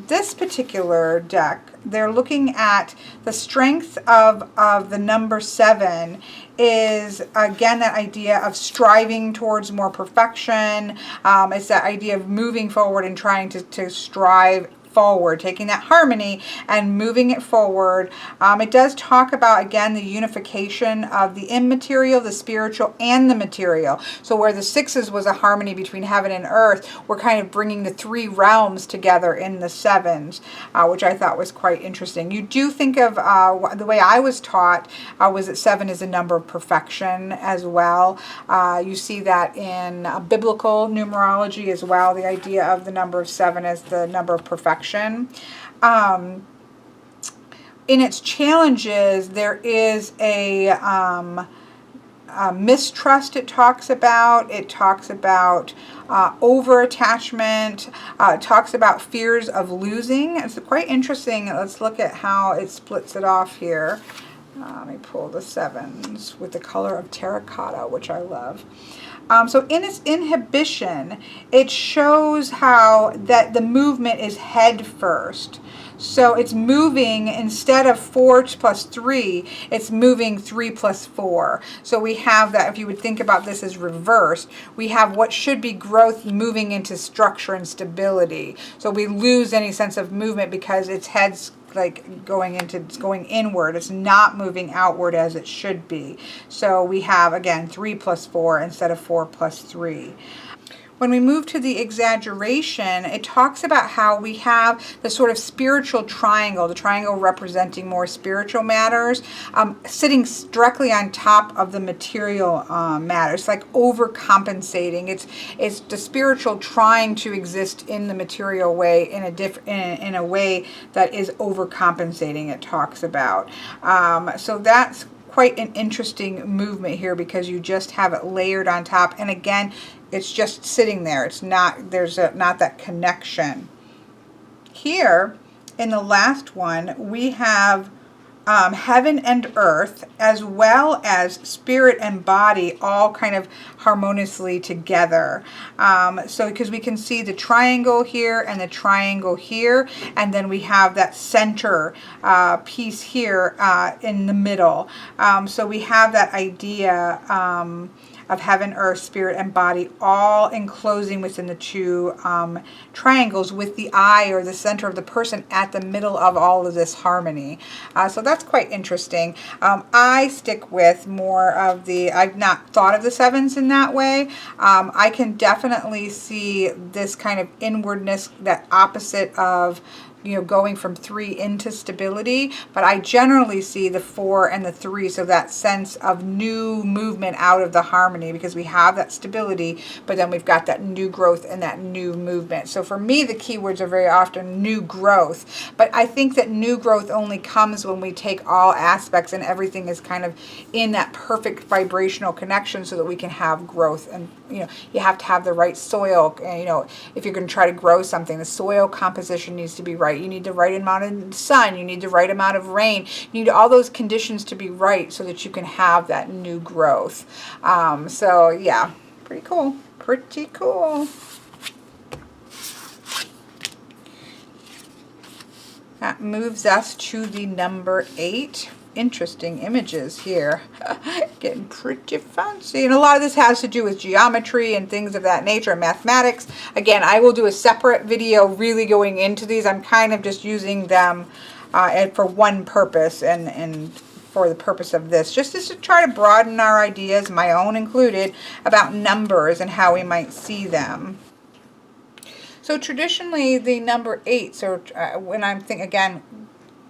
this particular deck, they're looking at the strength of the number 7 is, again, that idea of striving towards more perfection. It's that idea of moving forward and trying to strive forward, taking that harmony and moving it forward. It does talk about, again, the unification of the immaterial, the spiritual, and the material. So where the 6s was a harmony between heaven and earth, we're kind of bringing the 3 realms together in the 7s, which I thought was quite interesting. You do think of, the way I was taught, was that 7 is a number of perfection as well. You see that in biblical numerology as well, the idea of the number of 7 as the number of perfection. In its challenges, there is a mistrust it talks about. It talks about over-attachment. It talks about fears of losing. It's quite interesting. Let's look at how it splits it off here. Let me pull the 7s with the color of terracotta, which I love. So in its inhibition, it shows how that the movement is head first. So it's moving, instead of 4 plus 3, it's moving 3 plus 4. So we have that, if you would think about this as reversed, we have what should be growth moving into structure and stability. So we lose any sense of movement because its head's like going inward. It's not moving outward as it should be. So we have, again, 3 plus 4 instead of 4 plus 3. When we move to the exaggeration, it talks about how we have the sort of spiritual triangle, the triangle representing more spiritual matters, sitting directly on top of the material matters. It's like overcompensating. It's the spiritual trying to exist in the material way in a way that is overcompensating, it talks about. So that's quite an interesting movement here, because you just have it layered on top, and again, it's just sitting there. It's not, not that connection. Here in the last one, we have heaven and earth, as well as spirit and body, all kind of harmoniously together. So because we can see the triangle here and the triangle here, and then we have that center piece here in the middle. So we have that idea of heaven, earth, spirit, and body, all enclosing within the two triangles, with the eye or the center of the person at the middle of all of this harmony. So that's quite interesting. I stick with more of I've not thought of the sevens in that way. I can definitely see this kind of inwardness, that opposite of going from 3 into stability, but I generally see the 4 and the 3, so that sense of new movement out of the harmony, because we have that stability, but then we've got that new growth and that new movement. So for me, the keywords are very often new growth, but I think that new growth only comes when we take all aspects and everything is kind of in that perfect vibrational connection so that we can have growth. And you have to have the right soil. If you're going to try to grow something, the soil composition needs to be right. You need the right amount of sun. You need the right amount of rain. You need all those conditions to be right so that you can have that new growth. So yeah, pretty cool. Pretty cool. That moves us to the number 8. Interesting images here. Getting pretty fancy. And a lot of this has to do with geometry and things of that nature, and mathematics. Again, I will do a separate video really going into these. I'm kind of just using them for one purpose, and for the purpose of this, just to try to broaden our ideas, my own included, about numbers and how we might see them. So traditionally, the number 8, so when I'm thinking, again,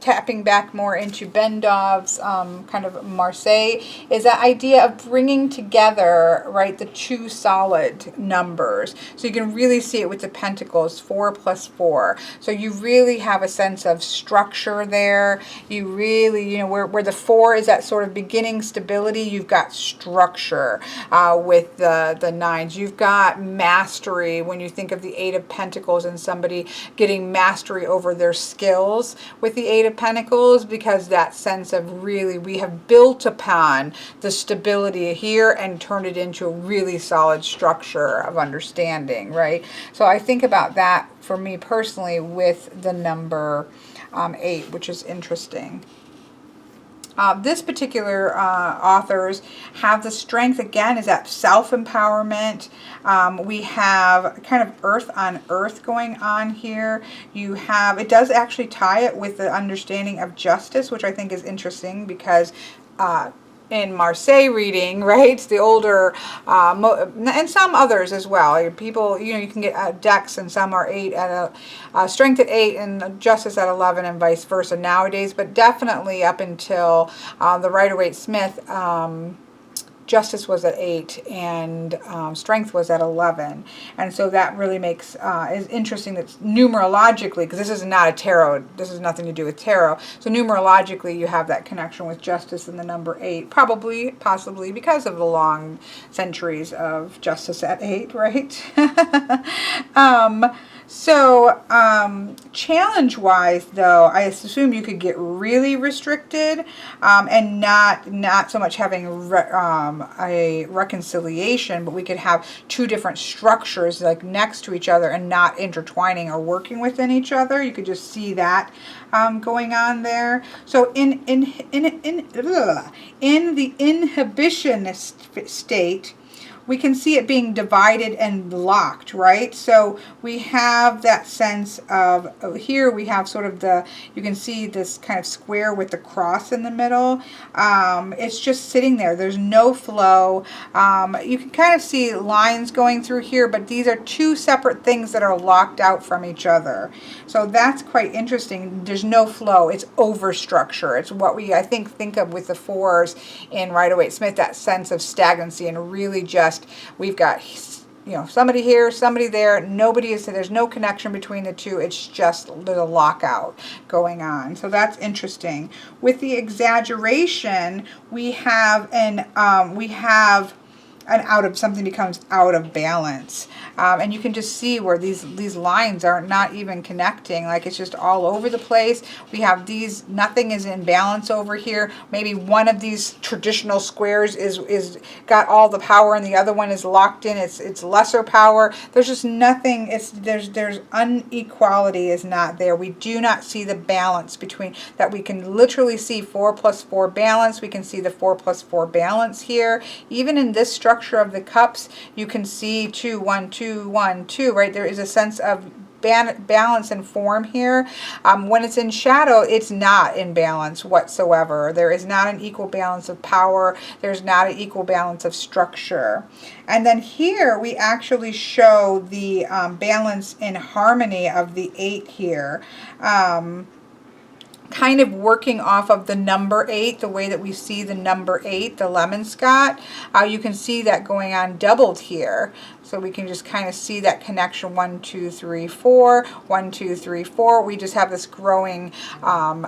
tapping back more into Bendov's kind of Marseille, is that idea of bringing together, right, the two solid numbers. So you can really see it with the pentacles, 4 plus 4. So you really have a sense of structure there. You really, where the 4 is that sort of beginning stability, you've got structure with the 9s. You've got mastery when you think of the 8 of Pentacles and somebody getting mastery over their skills with the 8 of Pentacles, because that sense of really, we have built upon the stability here and turned it into a really solid structure of understanding, right? So I think about that for me personally with the number 8, which is interesting. This particular authors have the strength, again, is that self-empowerment. We have kind of earth on earth going on here. You have, it does actually tie it with the understanding of justice, which I think is interesting, because in Marseille reading, right, the older, and some others as well. People, you can get decks, and some are 8 at a strength at 8 and justice at 11, and vice versa nowadays. But definitely up until the Rider-Waite-Smith, justice was at 8 and strength was at 11, and so that really makes is interesting. That's numerologically, because this is not a tarot, this has nothing to do with tarot, so numerologically you have that connection with justice and the number 8, possibly because of the long centuries of justice at 8, right? So challenge-wise, though, I assume you could get really restricted and not so much having a reconciliation, but we could have two different structures like next to each other and not intertwining or working within each other. You could just see that going on there. So in the inhibition state, we can see it being divided and locked, right? So we have that sense of, here we have sort of you can see this kind of square with the cross in the middle. It's just sitting there. There's no flow. You can kind of see lines going through here, but these are two separate things that are locked out from each other. So that's quite interesting. There's no flow. It's overstructure. It's what we, I think of with the 4s in Rider-Waite-Smith, that sense of stagnancy, and really just, we've got, somebody here, somebody there, there's no connection between the two. It's just the lockout going on. So that's interesting. With the exaggeration, we have something becomes out of balance. And you can just see where these lines are not even connecting, like it's just all over the place. We have these, nothing is in balance over here. Maybe one of these traditional squares is got all the power and the other one is locked in, it's lesser power. There's just nothing, there's inequality is not there. We do not see the balance between that. We can literally see 4 plus 4 balance. We can see the 4 plus 4 balance here. Even in this structure of the cups, you can see 2, 1, 2, 1, 2, right? There is a sense of balance and form here. When it's in shadow, it's not in balance whatsoever. There is not an equal balance of power. There's not an equal balance of structure. And then here we actually show the balance in harmony of the 8 here. Kind of working off of the number 8, the way that we see the number 8, the lemon Scott. You can see that going on doubled here. So we can just kind of see that connection, 1, 2, 3, 4, 1, 2, 3, 4. We just have this growing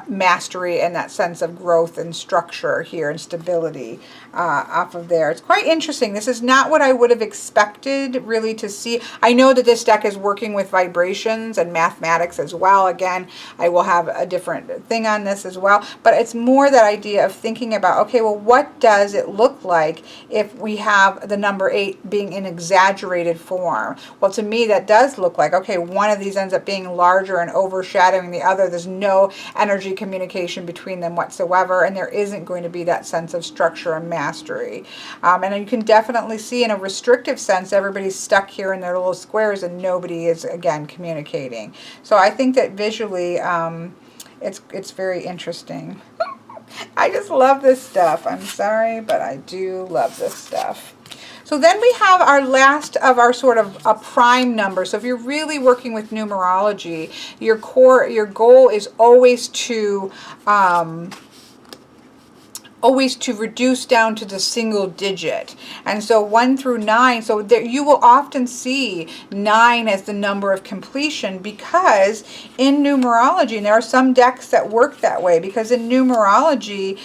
mastery and that sense of growth and structure here and stability off of there. It's quite interesting. This is not what I would have expected really to see. I know that this deck is working with vibrations and mathematics as well. Again, I will have a different thing on this as well, but it's more that idea of thinking about, okay, well, what does it look like if we have the number 8 being in exaggerated form? Well, to me, that does look like, okay, one of these ends up being larger and overshadowing the other. There's no energy communication between them whatsoever, and there isn't going to be that sense of structure and mastery. And you can definitely see in a restrictive sense, everybody's stuck here in their little squares and nobody is, again, communicating. So I think that visually, it's very interesting. I just love this stuff. I'm sorry, but I do love this stuff. So then we have our last of our sort of a prime number. So if you're really working with numerology, your goal is always to reduce down to the single digit. And so 1 through 9, so there, you will often see 9 as the number of completion, because in numerology, and there are some decks that work that way, because in numerology,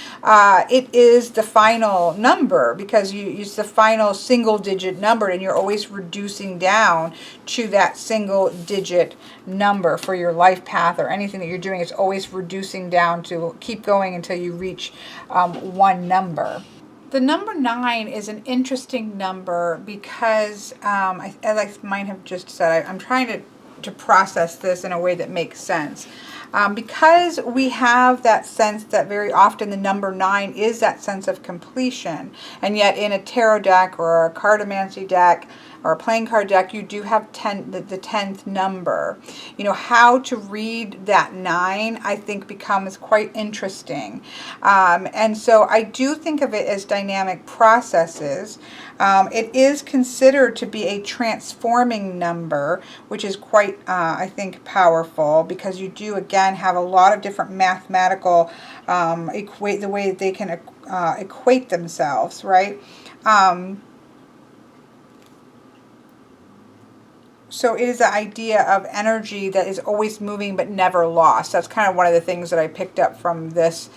it is the final number, because it's the final single digit number, and you're always reducing down to that single digit number for your life path or anything that you're doing. It's always reducing down to keep going until you reach one number. The number 9 is an interesting number because, as I might have just said, I'm trying to process this in a way that makes sense. Because we have that sense that very often the number 9 is that sense of completion, and yet in a tarot deck or a cartomancy deck or a playing card deck, you do have the 10th number. You know, how to read that 9, I think, becomes quite interesting. And so I do think of it as dynamic processes. It is considered to be a transforming number, which is quite, I think, powerful, because you do, again, have a lot of different mathematical the way that they can equate themselves, right? So it is the idea of energy that is always moving but never lost. That's kind of one of the things that I picked up from this.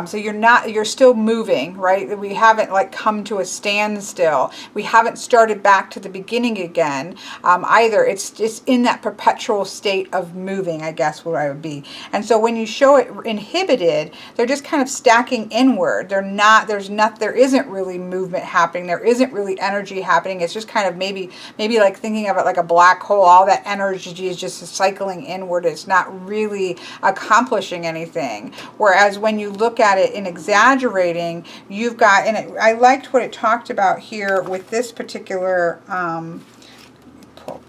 So you're still moving, right? We haven't like come to a standstill. We haven't started back to the beginning again either. It's just in that perpetual state of moving, I guess what I would be. And so when you show it inhibited, they're just kind of stacking inward. There isn't really movement happening. There isn't really energy happening. It's just kind of maybe like thinking of it like a black hole. All that energy is just cycling inward. It's not really accomplishing anything. Whereas when you look at it in exaggerating, you've got, and I liked what it talked about here with this particular,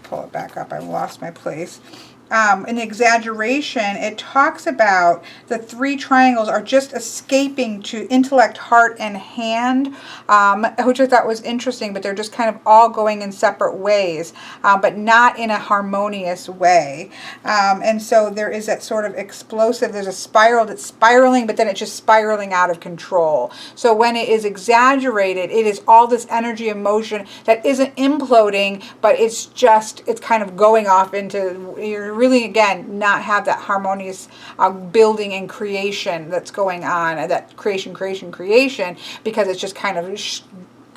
pull it back up, I lost my place. In exaggeration, it talks about the 3 triangles are just escaping to intellect, heart, and hand, which I thought was interesting, but they're just kind of all going in separate ways, but not in a harmonious way. And so there is that sort of explosive, there's a spiral that's spiraling, but then it's just spiraling out of control. So when it is exaggerated, it is all this energy, emotion that isn't imploding, but it's kind of going off into, you're really, again, not have that harmonious building and creation that's going on, that creation, because it's just kind of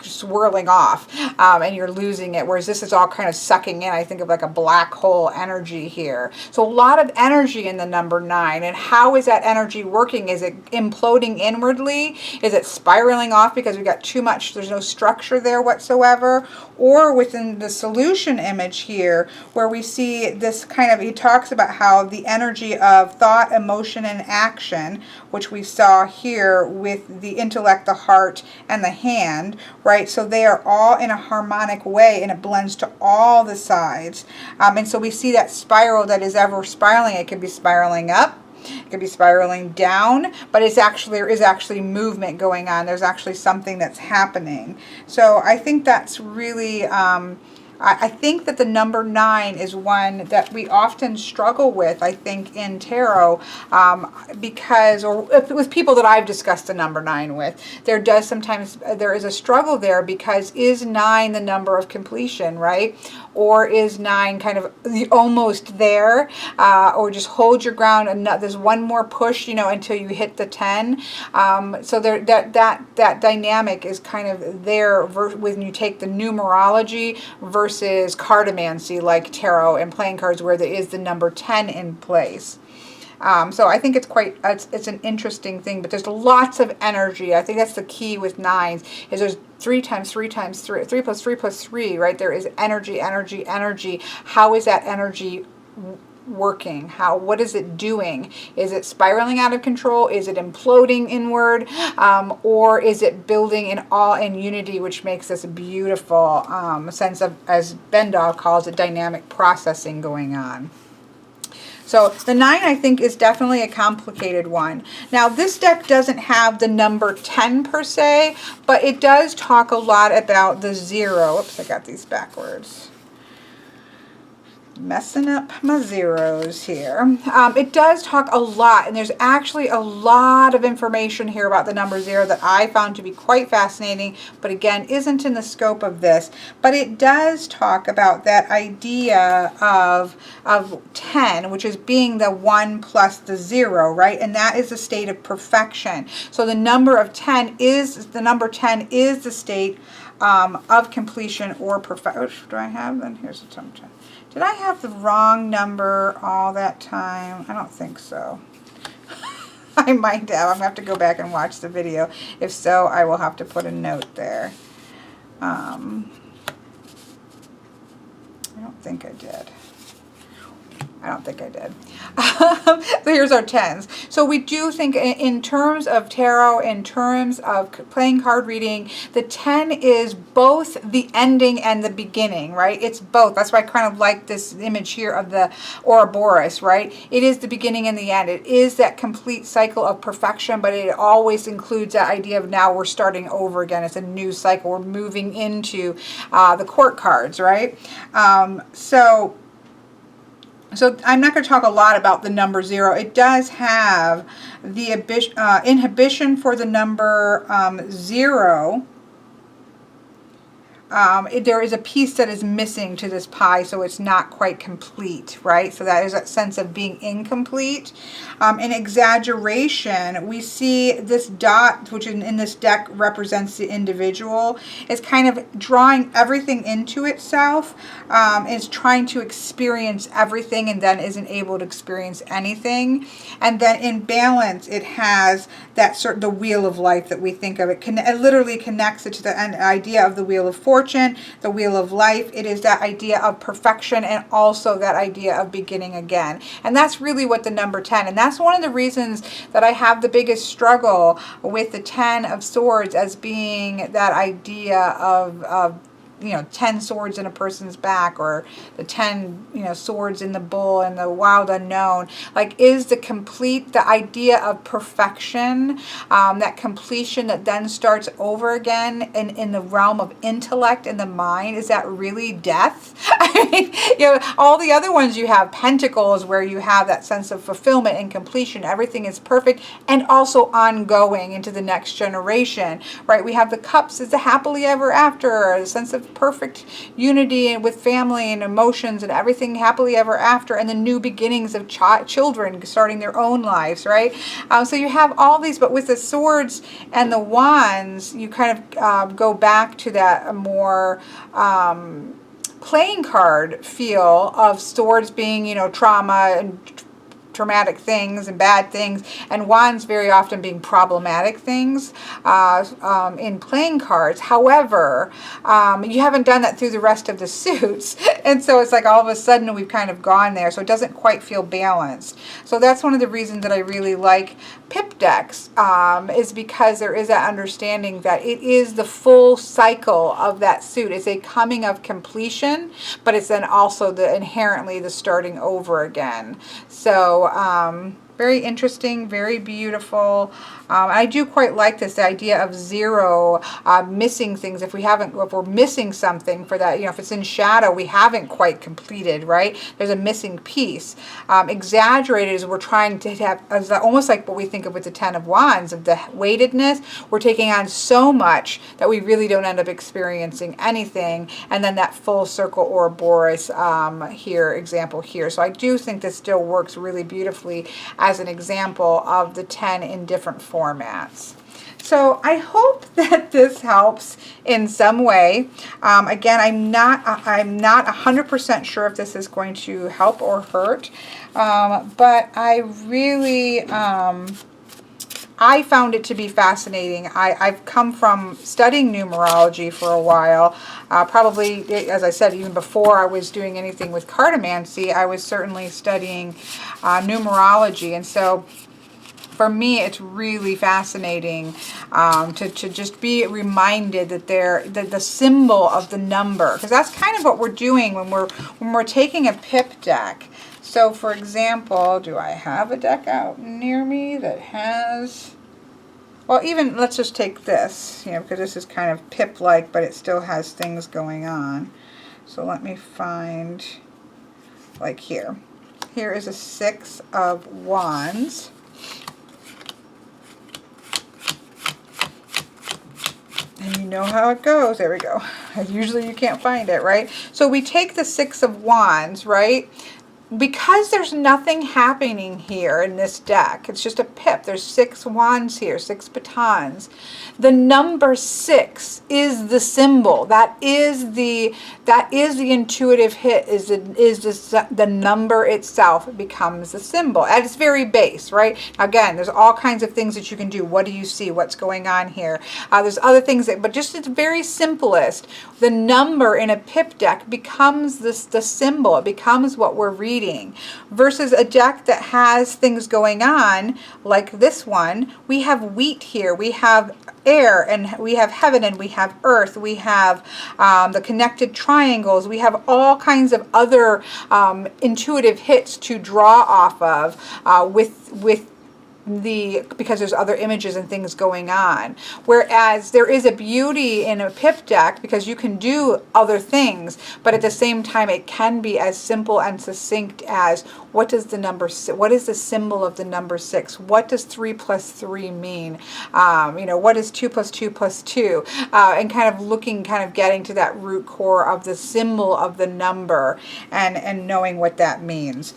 swirling off, and you're losing it, whereas this is all kind of sucking in. I think of like a black hole energy here. So a lot of energy in the number 9. And how is that energy working? Is it imploding inwardly? Is it spiraling off because we got too much, there's no structure there whatsoever? Or within the solution image here, where we see this kind of, he talks about how the energy of thought, emotion, and action, which we saw here with the intellect, the heart, and the hand, right? So they are all in a harmonic way, and it blends to all the sides. And so we see that spiral that is ever spiraling. It could be spiraling up, it could be spiraling down, but there is actually movement going on. There's actually something that's happening. So I think that's really, I think that the number 9 is one that we often struggle with, I think, in tarot, because, or with people that I've discussed the number 9 with, there is a struggle there, because is 9 the number of completion, right? Or is 9 kind of the almost there, or just hold your ground and there's one more push, until you hit the 10. So there, that dynamic is kind of there when you take the numerology versus cartomancy, like tarot and playing cards, where there is the number 10 in place. So I think it's an interesting thing, but there's lots of energy. I think that's the key with 9s, is there's 3 times 3 times 3, 3 plus 3 plus 3, right? There is energy, energy, energy. How is that energy working? What is it doing? Is it spiraling out of control? Is it imploding inward? Or is it building in awe and unity, which makes this beautiful sense of, as Bendall calls it, dynamic processing going on? So the 9, I think, is definitely a complicated one. Now, this deck doesn't have the number 10 per se, but it does talk a lot about the 0. Oops, I got these backwards. Messing up my zeros here. It does talk a lot, and there's actually a lot of information here about the number 0 that I found to be quite fascinating, but again, isn't in the scope of this. But it does talk about that idea of 10, which is being the 1 plus the 0, right? And that is a state of perfection. So the number 10 is the state of completion or perfection. Which do I have then? Here's the 10. Did I have the wrong number all that time? I don't think so. I might have. I'm going to have to go back and watch the video. If so, I will have to put a note there. I don't think I did. So here's our 10s. So we do think in terms of tarot, in terms of playing card reading, the 10 is both the ending and the beginning, right? It's both. That's why I kind of like this image here of the Ouroboros, right? It is the beginning and the end. It is that complete cycle of perfection, but it always includes that idea of now we're starting over again. It's a new cycle. We're moving into the court cards, right? So I'm not going to talk a lot about the number 0. It does have the inhibition for the number 0. There is a piece that is missing to this pie, so it's not quite complete, right? So that is that sense of being incomplete. In exaggeration, we see this dot, which in this deck represents the individual, is kind of drawing everything into itself, is trying to experience everything and then isn't able to experience anything. And then in balance, it has that the wheel of life that we think of. It literally connects it to the idea of the wheel of fortune, the wheel of life. It is that idea of perfection and also that idea of beginning again. And that's really what the number 10, and that's one of the reasons that I have the biggest struggle with the 10 of Swords as being that idea of 10 swords in a person's back, or the 10, swords in the bull and the wild unknown. Like, is the idea of perfection, that completion that then starts over again in the realm of intellect and the mind, is that really death? I mean, all the other ones you have, Pentacles, where you have that sense of fulfillment and completion. Everything is perfect and also ongoing into the next generation, right? We have the Cups as the happily ever after, a sense of perfect unity and with family and emotions and everything happily ever after, and the new beginnings of children starting their own lives, right? So you have all these, but with the swords and the wands, you kind of go back to that more playing card feel of swords being, you know, trauma and traumatic things and bad things, and wands very often being problematic things in playing cards. However, you haven't done that through the rest of the suits, and so it's like all of a sudden we've kind of gone there, so it doesn't quite feel balanced. So that's one of the reasons that I really like pip decks, is because there is that understanding that it is the full cycle of that suit. It's a coming of completion, but it's then also the inherently the starting over again. So very interesting, very beautiful. I do quite like this, the idea of zero, missing things. If we're missing something for that, you know, if it's in shadow, we haven't quite completed, right? There's a missing piece. Exaggerated is we're trying to have, as almost like what we think of with the Ten of Wands, of the weightedness. We're taking on so much that we really don't end up experiencing anything. And then that full circle Ouroboros example here. So I do think this still works really beautifully as an example of the 10 in different formats. So I hope that this helps in some way. Again, I'm not 100% sure if this is going to help or hurt, but I really I found it to be fascinating. I've come from studying numerology for a while. Probably, as I said, even before I was doing anything with cartomancy, I was certainly studying numerology. And so for me, it's really fascinating to just be reminded that the symbol of the number, because that's kind of what we're doing when we're taking a pip deck. So, for example, do I have a deck out near me that has, well, even, let's just take this, you know, because this is kind of pip-like, but it still has things going on. So let me find, like here. Here is a Six of Wands. And you know how it goes. There we go. Usually you can't find it, right? So we take the Six of Wands, right? Because there's nothing happening here in this deck, it's just a pip. There's 6 wands here, 6 batons. The number 6 is the symbol. That is the intuitive hit. The number itself becomes the symbol at its very base, right? Again, there's all kinds of things that you can do. What do you see? What's going on here? There's other things but just at the very simplest, the number in a pip deck becomes the symbol. It becomes what we're reading. Versus a deck that has things going on like this one. We have wheat here, we have air, and we have heaven, and we have earth, we have the connected triangles, we have all kinds of other intuitive hits to draw off of because there's other images and things going on. Whereas there is a beauty in a pip deck because you can do other things, but at the same time it can be as simple and succinct as what is the symbol of the number 6? What does 3 plus 3 mean? You know, what is 2 plus 2 plus 2? And kind of getting to that root core of the symbol of the number and knowing what that means.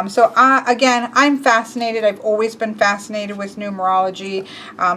So again, I'm fascinated. I've always been fascinated with numerology.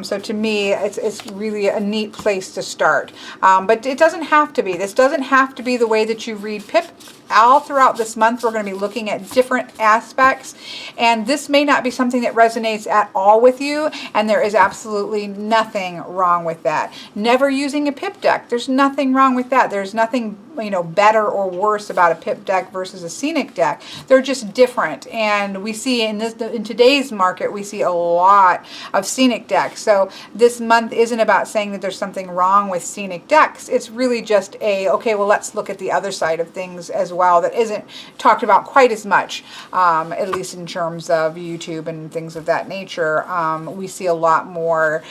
So to me, it's really a neat place to start. But it doesn't have to be. This doesn't have to be the way that you read pip. All throughout this month, we're going to be looking at different aspects, and this may not be something that resonates at all with you, and there is absolutely nothing wrong with that. Never using a pip deck, there's nothing wrong with that. There's nothing, you know, better or worse about a pip deck versus a scenic deck. They're just different, and we see in today's market, we see a lot of scenic decks. So this month isn't about saying that there's something wrong with scenic decks. It's really just okay, well, let's look at the other side of things as well that isn't talked about quite as much, at least in terms of YouTube and things of that nature. We see a lot more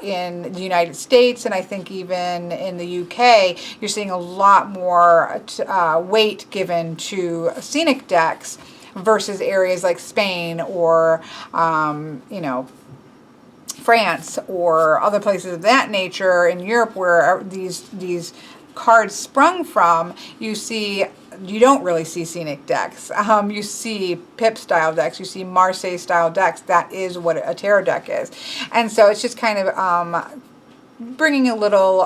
in the United States, and I think even in the UK, you're seeing a lot more weight given to scenic decks versus areas like Spain or, you know, France or other places of that nature in Europe where these cards sprung from, you don't really see scenic decks. You see pip style decks, you see Marseille style decks. That is what a tarot deck is. And so it's just kind of bringing a little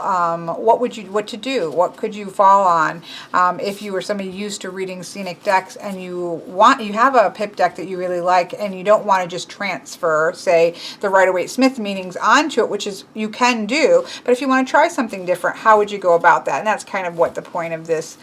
what to do, what could you fall on if you were somebody used to reading scenic decks and you have a pip deck that you really like and you don't want to just transfer, say, the Rider-Waite-Smith meanings onto it, which is you can do, but if you want to try something different, how would you go about that? And that's kind of what the point of this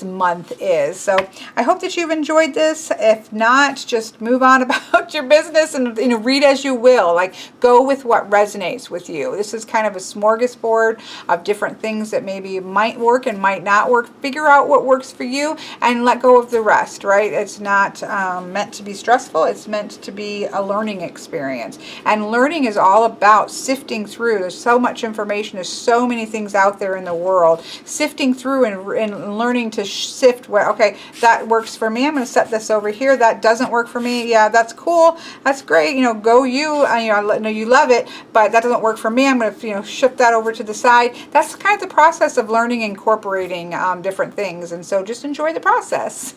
month is. So I hope that you've enjoyed this. If not, just move on about your business and read as you will. Like, go with what resonates with you. This is kind of a smorgasbord of different things that maybe might work and might not work. Figure out what works for you and let go of the rest, right? It's not meant to be stressful. It's meant to be a learning experience. And learning is all about sifting through. There's so much information. There's so many things out there in the world. Sifting through and learning to sift where, okay, that works for me. I'm going to set this over here. That doesn't work for me. Yeah, that's cool. That's great. Go you. I know you love it, but that doesn't work for me. I'm going to, shift that over to the side. That's kind of the process of learning, incorporating different things. And so just enjoy the process.